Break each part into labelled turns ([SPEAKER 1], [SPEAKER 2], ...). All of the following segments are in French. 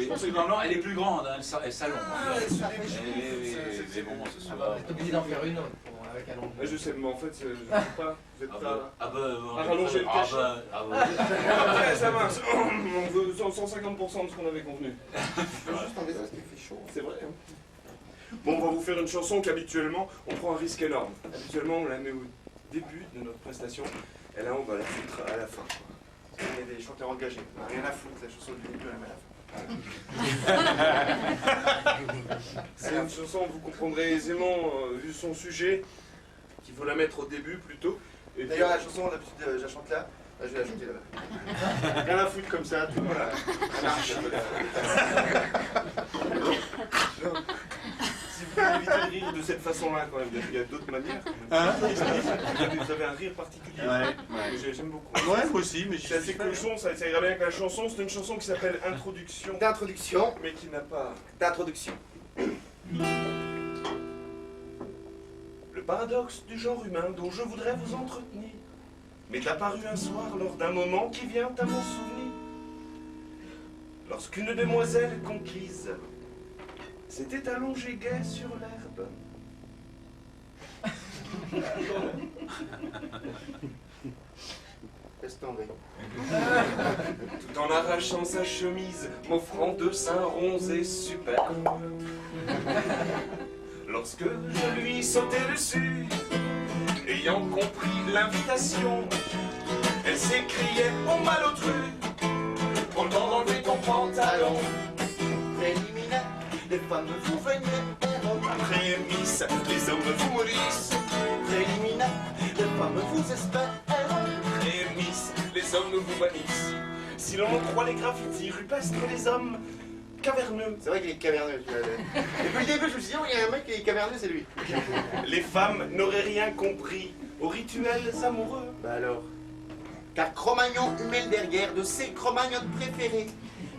[SPEAKER 1] Non, elle est plus grande, hein, elle s'allonge.
[SPEAKER 2] C'est bon, ce soir. Vous êtes obligé d'en faire une autre, avec un long.
[SPEAKER 3] Je sais, mais en fait, je ne sais pas. Vous êtes pas...
[SPEAKER 1] à
[SPEAKER 3] rallonger le cachet. Après, ça marche. On veut 150% de ce qu'on avait convenu.
[SPEAKER 4] Juste en désastre, il fait chaud.
[SPEAKER 3] C'est vrai. Bon, on va vous faire une chanson qu'habituellement, on prend un risque énorme. Habituellement, on la met au début de notre prestation, et là, on va la foutre à la fin.
[SPEAKER 4] Il y a des chanteurs engagés. On n'a rien à foutre, la chanson du début, on la met à la fin.
[SPEAKER 3] C'est une chanson, vous comprendrez aisément, vu son sujet, qu'il faut la mettre au début plutôt.
[SPEAKER 4] D'ailleurs, la chanson, d'habitude, je la chante là. Là, je vais la chanter là-bas. Rien à foutre comme ça, tout le monde.
[SPEAKER 3] Si vous pouvez éviter de rire de cette façon-là, quand même, il y a d'autres manières. Vous avez un rire particulier.
[SPEAKER 4] Ouais.
[SPEAKER 3] J'aime beaucoup.
[SPEAKER 4] Ouais, moi aussi, mais
[SPEAKER 3] c'est assez cochon, ça ira bien avec la chanson. C'est une chanson qui s'appelle Introduction.
[SPEAKER 4] D'introduction.
[SPEAKER 3] Mais qui n'a pas...
[SPEAKER 4] D'introduction.
[SPEAKER 3] Le paradoxe du genre humain dont je voudrais vous entretenir m'est apparu un soir lors d'un moment qui vient à mon souvenir. Lorsqu'une demoiselle conquise s'était allongée gaie sur l'herbe.
[SPEAKER 4] Laisse tomber.
[SPEAKER 3] Tout en arrachant sa chemise, m'offrant deux seins ronds et superbes. Lorsque je lui sautai dessus, ayant compris l'invitation, elle s'écriait « Oh malotru, pour le temps d'enlever ton pantalon !»
[SPEAKER 4] Préliminaire, les femmes vous veniez.
[SPEAKER 3] Après Miss, les hommes vous maudissent.
[SPEAKER 4] Préliminaire, les femmes vous espèrent.
[SPEAKER 3] Après Miss, les hommes vous bannissent. Si l'on en croit les graffitis rupestres, les hommes caverneux.
[SPEAKER 4] C'est vrai qu'il est caverneux. Depuis le début, je me suis dit, oh, il y a un mec qui est caverneux, c'est lui.
[SPEAKER 3] Les femmes n'auraient rien compris aux rituels amoureux.
[SPEAKER 4] Bah alors. Car Cro-Magnon humait le derrière de ses Cro-Magnottes préférés.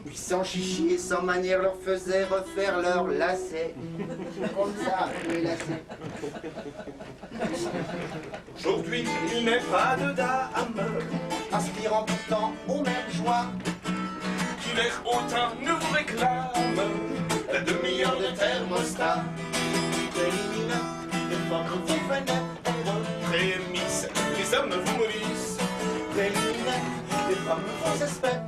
[SPEAKER 4] Puis sans chichi et sans manière leur faisait refaire leurs lacets. Comme ça, les lacets.
[SPEAKER 3] Aujourd'hui, il n'est pas de dame
[SPEAKER 4] Aspirant pourtant aux mêmes joies.
[SPEAKER 3] qui l'air hautain ne vous réclame la demi-heure de thermostat.
[SPEAKER 4] Préliminaire, les femmes vous venaient.
[SPEAKER 3] Prémisse, les hommes vous maudissent.
[SPEAKER 4] Préliminaire, les femmes vous espèrent.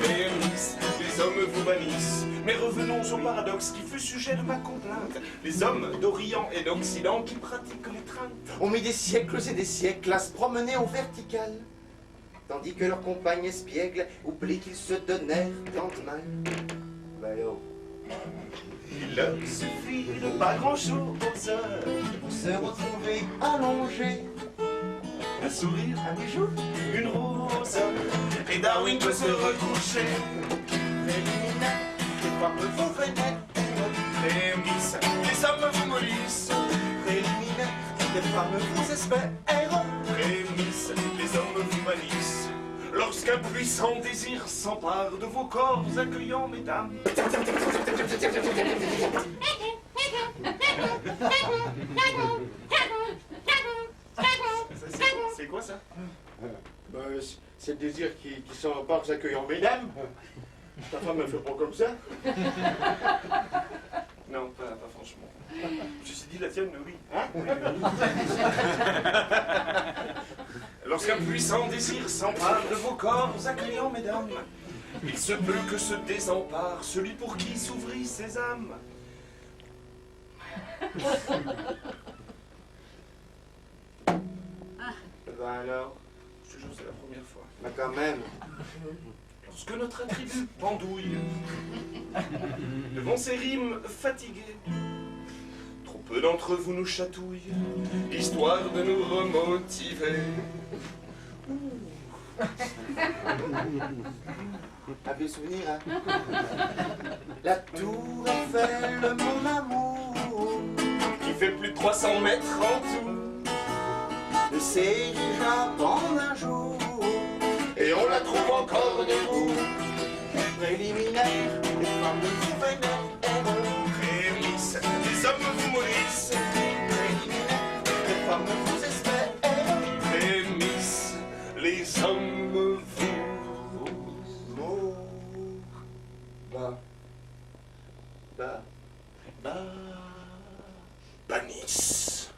[SPEAKER 3] Prémisse, les hommes vous bannissent. Mais revenons au paradoxe qui fut sujet de ma complainte. Les hommes d'Orient et d'Occident qui pratiquent l'étreinte
[SPEAKER 4] On mit des siècles et des siècles à se promener au vertical. Tandis que leurs compagnes espiègles oublient qu'ils se donnèrent tant de mal. Bah yo.
[SPEAKER 3] Il suffit de pas grand-chose
[SPEAKER 4] Pour se retrouver allongés.
[SPEAKER 3] un sourire,
[SPEAKER 4] Un bijou.
[SPEAKER 3] une rose, et Darwin peut se recoucher.
[SPEAKER 4] Préliminaire, les femmes vous venaient.
[SPEAKER 3] Prémisse, les hommes vous maudissent.
[SPEAKER 4] Préliminaire, les femmes vous espèrent.
[SPEAKER 3] Prémisse, les hommes vous bannissent. Lorsqu'un puissant désir s'empare de vos corps accueillants, mesdames. C'est quoi ça?
[SPEAKER 4] C'est le désir qui s'empare s'accueillant mesdames. Ta femme ne fait pas comme ça.
[SPEAKER 3] Non, pas franchement. Je suis dit la tienne, oui.
[SPEAKER 4] Hein?
[SPEAKER 3] Lorsqu'un puissant désir s'empare de vos corps accueillants, mesdames, il se peut que se désempare celui pour qui s'ouvrit ses âmes.
[SPEAKER 4] Ben alors,
[SPEAKER 3] Je te jure, c'est la première fois.
[SPEAKER 4] bah quand même.
[SPEAKER 3] Lorsque notre attribut pendouille devant ces rimes fatiguées, trop peu d'entre vous nous chatouillent, histoire de nous remotiver.
[SPEAKER 4] Un vieux souvenir, hein? La tour Eiffel, mon amour,
[SPEAKER 3] Qui fait plus de 300 mètres en tout,
[SPEAKER 4] ne s'érigea en un jour.
[SPEAKER 3] et on la trouve encore debout.
[SPEAKER 4] Préliminaire, les femmes vous venaient.
[SPEAKER 3] Prémisse, les hommes vous maudissent.
[SPEAKER 4] Préliminaire, les femmes vous espèrent.
[SPEAKER 3] Prémisse, les hommes vous...
[SPEAKER 4] Mot.
[SPEAKER 3] Bah,
[SPEAKER 4] ba, ba.
[SPEAKER 3] Banis.